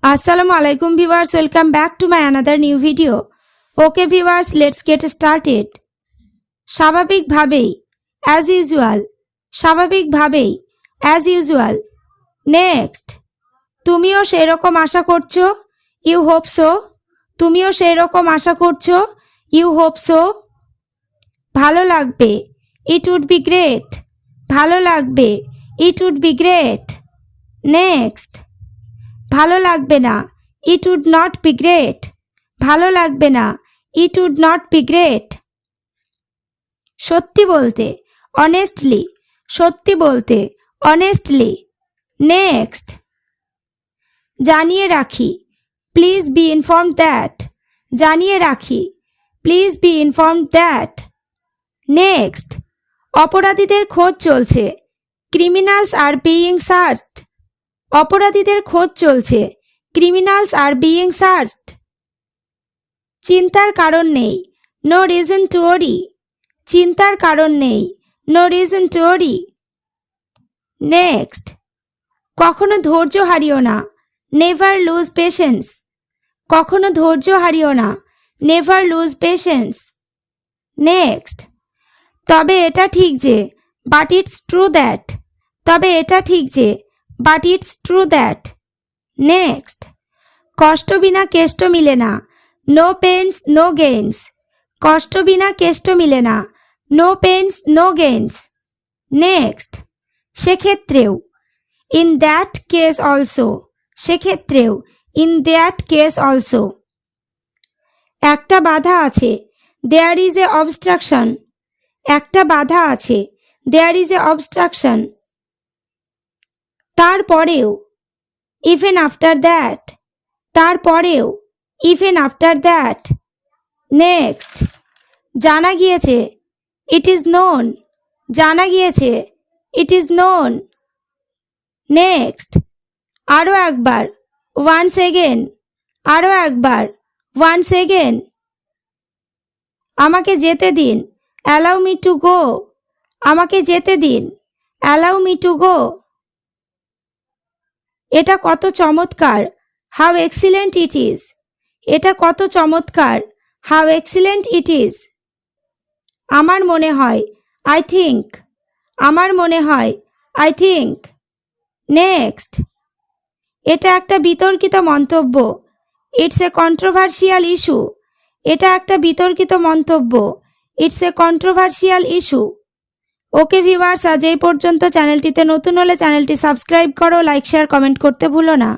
Assalamualaikum viewers, welcome back to my another new video. Okay viewers, let's get started. স্বাভাবিক ভাবেই as usual, স্বাভাবিক ভাবেই as usual. Next, তুমিও সেই রকম আশা করছো? You hope so. তুমিও সেই রকম আশা করছো? You hope so. ভালো লাগবে, it would be great. ভালো লাগবে, it would be great. Next, ভালো লাগবে না, it would not be great. ভালো লাগবে না, it would not be great. সত্যি বলতে honestly, সত্যি বলতে honestly. Next, জানিয়ে রাখি, please be informed that. জানিয়ে রাখি, please be informed that. Next, অপরাধীদের খোঁজ চলছে, criminals are being searched. অপরাধীদের খোঁজ চলছে, criminals are being searched. চিন্তার কারণ নেই, no reason to worry. চিন্তার কারণ নেই, no reason to worry. Next, কখনো ধৈর্য হারিও না, never lose patience. কখনো ধৈর্য হারিও না, never lose patience. Next, তবে এটা ঠিক যে, but it's true that. তবে এটা ঠিক যে, but it's true that. Next, কষ্ট বিনা কেষ্ট মিলে না, no pains no gains. কষ্ট বিনা কেষ্ট মিলে না, no pains no gains. Next, সেক্ষেত্রেও, in that case also. সেক্ষেত্রেও, in that case also. একটা বাধা আছে, there is a obstruction. একটা বাধা আছে, there is a obstruction. তারপরেও, even after that. তারপরেও, even after that. Next, জানা গিয়েছে, it is known. জানা গিয়েছে, it is known. Next, আরো একবার, once again. আরো একবার, once again. আমাকে যেতে দিন, allow me to go. আমাকে যেতে দিন, allow me to go. এটা কত চমৎকার, how excellent it is. এটা কত চমৎকার, how excellent it is. আমার মনে হয়, I think. আমার মনে হয়, I think. Next, এটা একটা বিতর্কিত মন্তব্য, it's a controversial issue. এটা একটা বিতর্কিত মন্তব্য, it's a controversial issue. Okay viewers, আজ এই পর্যন্ত। চ্যানেলটিতে নতুন হলে চ্যানেলটি সাবস্ক্রাইব করো, লাইক শেয়ার কমেন্ট করতে ভুলো না।